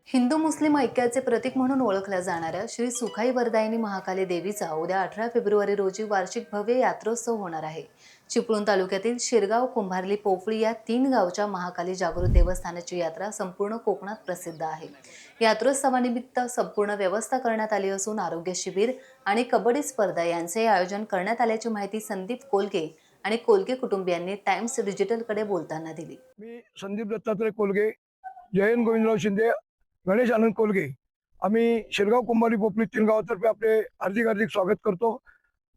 हिंदू मुस्लिम ऐक्याचे प्रतीक म्हणून ओळखल्या जाणाऱ्या श्री सुखाई वरदायिनी महाकाली देवीचा उद्या 18 फेब्रुवारी रोजी वार्षिक भव्य यात्रोत्सव होणार आहे. चिपळूण तालुक्यातील शिरगाव, कुंभारली, पोफळी या 3 गावच्या महाकाली जागृत देवस्थानाची यात्रा संपूर्ण कोकणात प्रसिद्ध आहे. यात्रोत्सवानिमित्त संपूर्ण व्यवस्था करण्यात आली असून आरोग्य शिबिर आणि कबड्डी स्पर्धा यांचे आयोजन करण्यात आल्याची माहिती संदीप कोलगे आणि कोलगे कुटुंबियांनी टाइम्स डिजिटलकडे बोलताना दिली. मी संदीप दत्तात्रय कोलगे, जयंत गोविंदराव शिंदे, गणेश आनंद कोलगे आम्ही शिरगाव, कुंभारी, पोफळी 3 गावातर्फे आपले हार्दिक हार्दिक स्वागत करतो.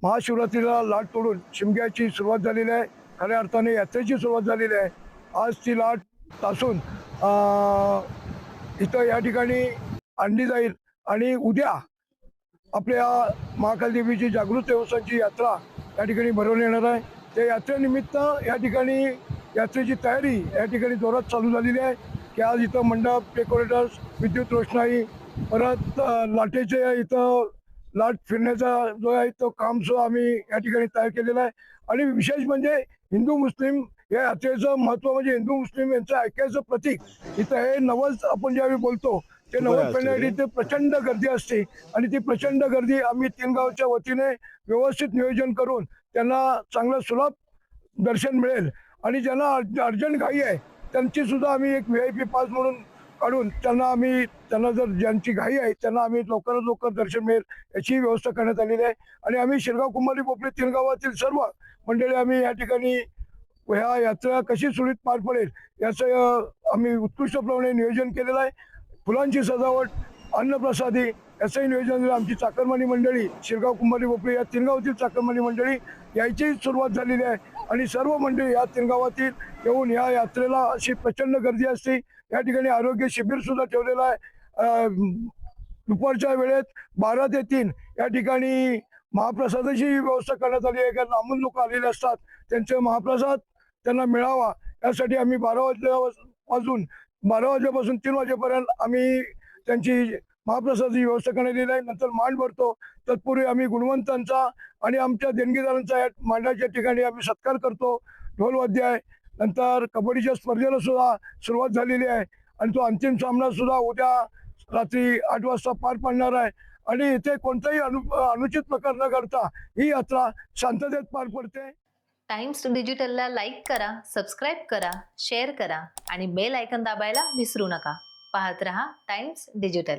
महाशिवरात्रीला लाट तोडून शिमग्याची सुरुवात झालेली आहे. खऱ्या अर्थाने यात्रेची सुरुवात झालेली आहे. आज ती लाट तासून इथं या ठिकाणी आणली जाईल आणि उद्या आपल्या महाकाल देवीची जागृत देवस्थानची यात्रा या ठिकाणी भरवण्यात येणार आहे. त्या यात्रेनिमित्त या ठिकाणी यात्रेची तयारी या ठिकाणी जोरात चालू झालेली आहे की आज इथं मंडप, डेकोरेटर्स, विद्युत रोषणाई, परत लाटेचे इथं लाट फिरण्याचा जो आहे तो कामसुद्धा आम्ही या ठिकाणी तयार केलेला आहे. आणि विशेष म्हणजे हिंदू मुस्लिम या यात्रेचं महत्त्व म्हणजे हिंदू मुस्लिम यांचं ऐक्याचं प्रतीक इथं हे नवस आपण ज्यावेळी बोलतो ते नवस करण्यासाठी ते प्रचंड गर्दी असते आणि ती प्रचंड गर्दी आम्ही 3 गावच्या वतीने व्यवस्थित नियोजन करून त्यांना चांगलं सुलभ दर्शन मिळेल. आणि ज्यांना अर्जंट घाई आहे त्यांची सुद्धा आम्ही एक VIP पास म्हणून काढून त्यांना जर ज्यांची घाई आहे त्यांना आम्ही लवकरात लवकर दर्शन मिळेल याची व्यवस्था करण्यात आलेली आहे. आणि आम्ही शिरगाव, कुंभारली, पोफळी 3 गावातील सर्व मंडळी आम्ही या ठिकाणी ह्या यात्रा कशी सुरळीत पार पडेल याचं आम्ही उत्कृष्टप्रमाणे नियोजन केलेलं आहे. फुलांची सजावट, अन्नप्रसादी याचंही नियोजन आमची चाकरमानी मंडळी शिरगाव, कुंभारली, पोफळी या 3 गावातील चाकरमानी मंडळी यायची सुरुवात झालेली आहे. आणि सर्व मंडळी या 3 गावातील येऊन या यात्रेला अशी प्रचंड गर्दी असते. या ठिकाणी आरोग्य शिबिर सुद्धा ठेवलेलं आहे. दुपारच्या वेळेत 12 ते 3 या ठिकाणी महाप्रसादाची व्यवस्था करण्यात आली आहे. कारण लांबून लोक आलेले असतात, त्यांचे महाप्रसाद त्यांना मिळावा यासाठी आम्ही 12 वाजल्यापासून 3 वाजेपर्यंत आम्ही त्यांची महाप्रसादाची व्यवस्था करण्यात आलेली आहे. नंतर मांड भरतो. तत्पूर्वी आम्ही गुणवंतांचा आणि आमच्या देणगीदारांचा या मांडाच्या ठिकाणी आम्ही सत्कार करतो. ढोलवाद्य आहे. नंतर कबड्डीच्या स्पर्धेला सुद्धा सुरुवात झालेली आहे आणि तो अंतिम सामना सुद्धा उद्या रात्री 8 वाजता पार पडणार आहे. आणि इथे कोणताही अनुचित प्रकार न करता ही यात्रा शांततेत पार पडते. टाइम्स डिजिटलला लाईक करा, सबस्क्राईब करा, शेअर करा आणि बेल आयकॉन दाबायला विसरू नका. पाहत रहा टाइम्स डिजिटल.